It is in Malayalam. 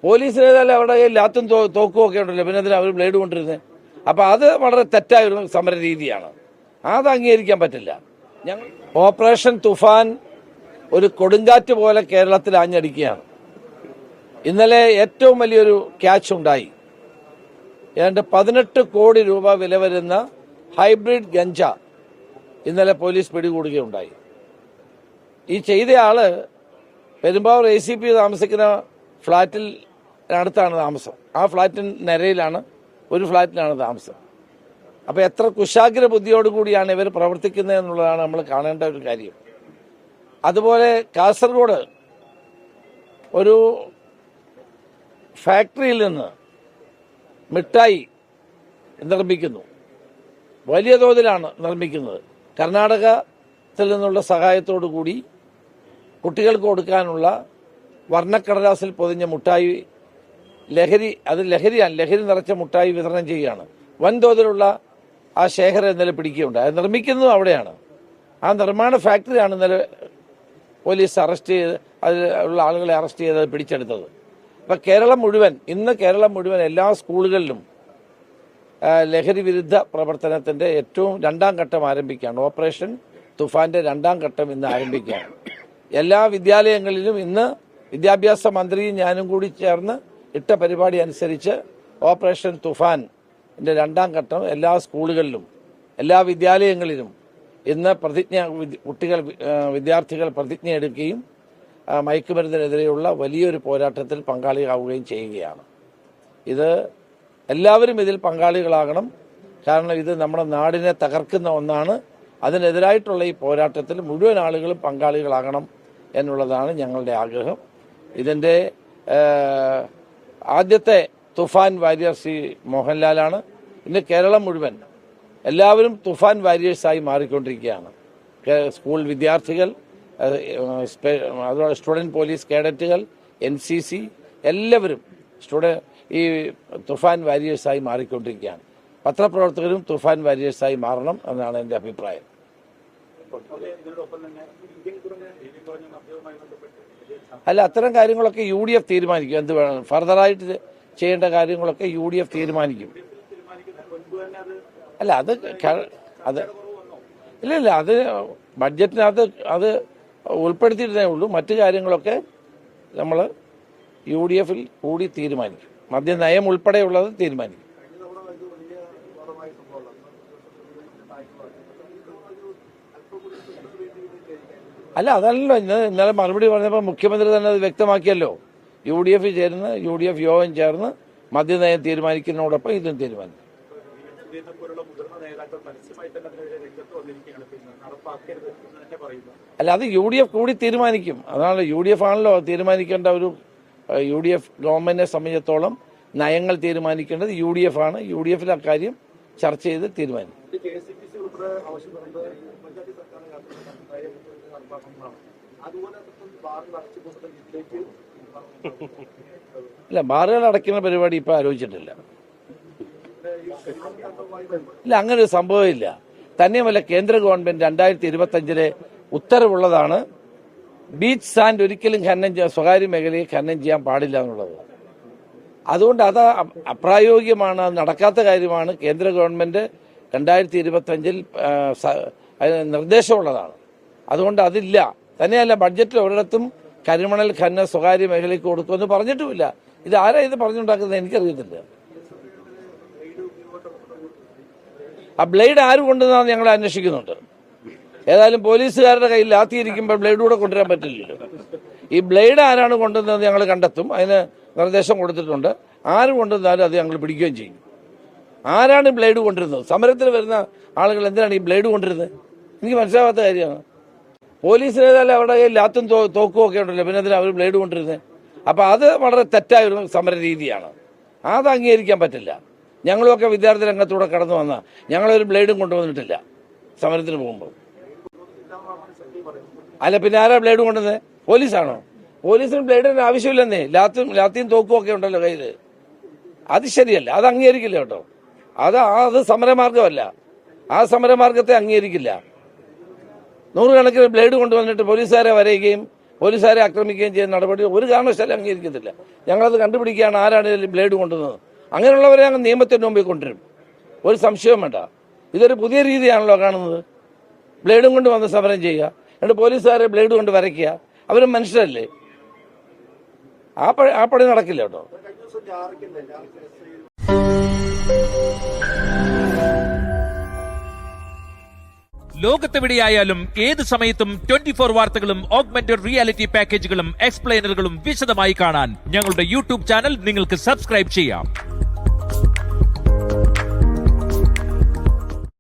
പോലീസിനേതായാലും അവരുടെ കയ്യിൽ ലാത്തും തോക്കും ഒക്കെ ഉണ്ടല്ലോ, പിന്നെ അതിന് അവർ ബ്ലേഡ് കൊണ്ടിരുന്നത്. അപ്പം അത് വളരെ തെറ്റായ ഒരു സമര രീതിയാണ്, അത് അംഗീകരിക്കാൻ പറ്റില്ല. ഞങ്ങൾ ഓപ്പറേഷൻ തുഫാൻ ഒരു കൊടുങ്കാറ്റ് പോലെ കേരളത്തിൽ ആഞ്ഞടിക്കുകയാണ്. ഇന്നലെ ഏറ്റവും വലിയൊരു ക്യാച്ച് ഉണ്ടായി. ഏതാണ്ട് 18 കോടി രൂപ വില വരുന്ന ഹൈബ്രിഡ് ഗഞ്ച ഇന്നലെ പോലീസ് പിടികൂടുകയുണ്ടായി. ഈ ചെയ്തയാള് പെരുമ്പാവൂർ ACP താമസിക്കുന്ന ഫ്ളാറ്റിൽ അടുത്താണ് താമസം. ആ ഫ്ളാറ്റിന് നിരയിലാണ്, ഒരു ഫ്ളാറ്റിലാണ് താമസം. അപ്പോൾ എത്ര കുശാഗ്ര ബുദ്ധിയോടുകൂടിയാണ് ഇവർ പ്രവർത്തിക്കുന്നത് എന്നുള്ളതാണ് നമ്മൾ കാണേണ്ട ഒരു കാര്യം. അതുപോലെ കാസർഗോഡ് ഒരു ഫാക്ടറിയിൽ നിന്ന് മിഠായി നിർമ്മിക്കുന്നു, വലിയ തോതിലാണ് നിർമ്മിക്കുന്നത്. കർണാടകത്തിൽ നിന്നുള്ള സഹായത്തോടു കൂടി കുട്ടികൾക്ക് കൊടുക്കാനുള്ള വർണ്ണക്കടലാസിൽ പൊതിഞ്ഞ മുട്ടായി ലഹരി നിറച്ച മുട്ടായി വിതരണം ചെയ്യുകയാണ്. വൻതോതിലുള്ള ആ ശേഖരം ഇന്നലെ പിടിക്കുകയുണ്ടായി. അത് നിർമ്മിക്കുന്നതും അവിടെയാണ്. ആ നിർമ്മാണ ഫാക്ടറിയാണ് ഇന്നലെ പോലീസ് അറസ്റ്റ് ചെയ്ത് അതിലുള്ള ആളുകളെ അറസ്റ്റ് ചെയ്ത് പിടിച്ചെടുത്തത്. അപ്പം കേരളം മുഴുവൻ എല്ലാ സ്കൂളുകളിലും ലഹരി വിരുദ്ധ പ്രവർത്തനത്തിൻ്റെ ഏറ്റവും 2ാം ഘട്ടം ആരംഭിക്കുകയാണ്. ഓപ്പറേഷൻ തുഫാന്റെ 2ാം ഘട്ടം ഇന്ന് ആരംഭിക്കുകയാണ്. എല്ലാ വിദ്യാലയങ്ങളിലും ഇന്ന് വിദ്യാഭ്യാസ മന്ത്രിയും ഞാനും കൂടി ചേർന്ന് ഇട്ട പരിപാടി അനുസരിച്ച് ഓപ്പറേഷൻ തുഫാന്റെ 2ാം ഘട്ടം എല്ലാ സ്കൂളുകളിലും എല്ലാ വിദ്യാലയങ്ങളിലും ഇന്ന് വിദ്യാർത്ഥികൾ പ്രതിജ്ഞ എടുക്കുകയും മയക്കുമരുന്നിനെതിരെയുള്ള വലിയൊരു പോരാട്ടത്തിൽ പങ്കാളിയാവുകയും ചെയ്യുകയാണ്. ഇത് എല്ലാവരും ഇതിൽ പങ്കാളികളാകണം. കാരണം ഇത് നമ്മുടെ നാടിനെ തകർക്കുന്ന ഒന്നാണ്. അതിനെതിരായിട്ടുള്ള ഈ പോരാട്ടത്തിൽ മുഴുവൻ ആളുകളും പങ്കാളികളാകണം എന്നുള്ളതാണ് ഞങ്ങളുടെ ആഗ്രഹം. ഇതിൻ്റെ ആദ്യത്തെ തുഫാൻ വാരിയർ ശ്രീ മോഹൻലാലാണ്. ഇന്ന് കേരളം മുഴുവൻ എല്ലാവരും തുഫാൻ വാരിയേഴ്സായി മാറിക്കൊണ്ടിരിക്കുകയാണ്. സ്കൂൾ വിദ്യാർത്ഥികൾ, അതുപോലെ സ്റ്റുഡൻറ് പോലീസ് കേഡറ്റുകൾ, NCC എല്ലാവരും ഈ തുഫാൻ വാരിയേഴ്സായി മാറിക്കൊണ്ടിരിക്കുകയാണ്. പത്രപ്രവർത്തകരും തുഫാൻ വാരിയേഴ്സായി മാറണം എന്നാണ് എൻ്റെ അഭിപ്രായം. അല്ല, അത്തരം കാര്യങ്ങളൊക്കെ UDF തീരുമാനിക്കും. എന്ത് വേണം ഫർദറായിട്ട് ചെയ്യേണ്ട കാര്യങ്ങളൊക്കെ UDF തീരുമാനിക്കും. അല്ല ഇല്ല അത് ബഡ്ജറ്റിനകത്ത് അത് ഉൾപ്പെടുത്തിയിട്ടേ ഉള്ളൂ. മറ്റു കാര്യങ്ങളൊക്കെ നമ്മൾ UDFൽ കൂടി തീരുമാനിക്കും. മദ്യനയം ഉൾപ്പെടെയുള്ളത് തീരുമാനിക്കും. അല്ല, അതല്ലല്ലോ ഇന്നലെ മറുപടി പറഞ്ഞപ്പോൾ മുഖ്യമന്ത്രി തന്നെ അത് വ്യക്തമാക്കിയല്ലോ. UDF യോഗം ചേർന്ന് മദ്യനയം തീരുമാനിക്കുന്നതോടൊപ്പം ഇതും തീരുമാനിക്കും. അല്ല, അത് UDF കൂടി തീരുമാനിക്കും. അതാണ് UDF ആണല്ലോ തീരുമാനിക്കേണ്ട. UDF ഗവൺമെന്റിനെ സംബന്ധിച്ചിടത്തോളം നയങ്ങൾ തീരുമാനിക്കേണ്ടത് UDF ആണ്. UDFൽ അക്കാര്യം ചർച്ച ചെയ്ത് തീരുമാനിക്കും. ഇല്ല, ബാറുകൾ അടയ്ക്കുന്ന പരിപാടി ഇപ്പൊ ആലോചിച്ചിട്ടില്ല. ഇല്ല, അങ്ങനെ ഒരു സംഭവമില്ല. തന്നെയുമല്ല, കേന്ദ്ര ഗവൺമെന്റ് 2025 ഉത്തരവുള്ളതാണ് ബീച്ച് സാൻഡ് ഒരിക്കലും സ്വകാര്യ മേഖലയെ ഖനനം ചെയ്യാൻ പാടില്ല എന്നുള്ളത്. അതുകൊണ്ട് അത് അപ്രായോഗികമാണ്, അത് നടക്കാത്ത കാര്യമാണ്. കേന്ദ്ര ഗവൺമെന്റ് 2025 നിർദ്ദേശമുള്ളതാണ്. അതുകൊണ്ട് അതില്ല. തന്നെയല്ല, ബഡ്ജറ്റിൽ ഒരിടത്തും കരിമണൽ ഖനനം സ്വകാര്യ മേഖലയ്ക്ക് കൊടുക്കുമെന്ന് പറഞ്ഞിട്ടുമില്ല. ഇത് ആരാ ഇത് പറഞ്ഞുണ്ടാക്കുന്നത് എനിക്കറിയത്തില്ല. ആ ബ്ലേഡ് ആര് കൊണ്ടുവന്നാന്ന് ഞങ്ങൾ അന്വേഷിക്കുന്നുണ്ട്. ഏതായാലും പോലീസുകാരുടെ കയ്യിൽ ലാത്തിയിരിക്കുമ്പോൾ ബ്ലേഡ് കൂടെ കൊണ്ടുവരാൻ പറ്റില്ലല്ലോ. ഈ ബ്ലേഡ് ആരാണ് കൊണ്ടുവന്നത് ഞങ്ങൾ കണ്ടെത്തും. അതിന് നിർദ്ദേശം കൊടുത്തിട്ടുണ്ട്. ആര് കൊണ്ടുവന്നാലും അത് ഞങ്ങൾ പിടിക്കുകയും ചെയ്യും. ആരാണ് ബ്ലേഡ് കൊണ്ടിരുന്നത്? സമരത്തിന് വരുന്ന ആളുകൾ എന്തിനാണ് ഈ ബ്ലേഡ് കൊണ്ടിരുന്നത്? എനിക്ക് മനസ്സിലാവാത്ത കാര്യമാണ്. പോലീസിനേതായാലും അവരുടെ കയ്യിൽ ലാത്തും തോക്കും ഒക്കെ ഉണ്ടല്ലോ, പിന്നെ അതിന് അവർ ബ്ലേഡ് കൊണ്ടിരുന്നത്. അപ്പം അത് വളരെ തെറ്റായ ഒരു സമര രീതിയാണ്, അത് അംഗീകരിക്കാൻ പറ്റില്ല. ഞങ്ങളുമൊക്കെ വിദ്യാർത്ഥി രംഗത്തൂടെ കടന്നു വന്നാൽ ഞങ്ങളൊരു ബ്ലേഡും കൊണ്ടുവന്നിട്ടില്ല സമരത്തിന് പോകുമ്പോൾ. അല്ല, പിന്നെ ആരാ ബ്ലേഡ് കൊണ്ടുവന്നത്? പോലീസാണോ? പോലീസിന് ബ്ലേഡിന് ആവശ്യമില്ലെന്നേ. ലാത്തിയും തോക്കും ഒക്കെ ഉണ്ടല്ലോ കയ്യിൽ. അത് ശരിയല്ല, അത് അംഗീകരിക്കില്ല കേട്ടോ. അത് സമരമാർഗമല്ല. ആ സമരമാർഗത്തെ അംഗീകരിക്കില്ല. 100 കണക്കിന് ബ്ലേഡ് കൊണ്ടുവന്നിട്ട് പോലീസുകാരെ വരയുകയും പോലീസുകാരെ ആക്രമിക്കുകയും ചെയ്യുന്ന നടപടി ഒരു കാരണവശാലും അംഗീകരിക്കത്തില്ല. ഞങ്ങളത് കണ്ടുപിടിക്കുകയാണ് ആരാണ് ഇതിൽ ബ്ലേഡ് കൊണ്ടുവന്നത്. അങ്ങനെയുള്ളവരെ അങ്ങ് നിയമത്തിന് മുമ്പിൽ കൊണ്ടുവരും, ഒരു സംശയവും വേണ്ട. ഇതൊരു പുതിയ രീതിയാണല്ലോ കാണുന്നത്. ബ്ലേഡും കൊണ്ട് വന്ന് സമരം ചെയ്യുക, എന്നിട്ട് പോലീസുകാരെ ബ്ലേഡ് കൊണ്ട് വരയ്ക്കുക. അവരും മനുഷ്യരല്ലേ, ആ പണി നടക്കില്ല കേട്ടോ. ലോകത്തെവിടെയായാലും ഏത് സമയത്തും 24 വാർത്തകളും ഓഗ്മെന്റഡ് റിയാലിറ്റി പാക്കേജുകളും എക്സ്പ്ലെയിനറുകളും വിശദമായി കാണാൻ ഞങ്ങളുടെ യൂട്യൂബ് ചാനൽ നിങ്ങൾക്ക് സബ്സ്ക്രൈബ് ചെയ്യാം.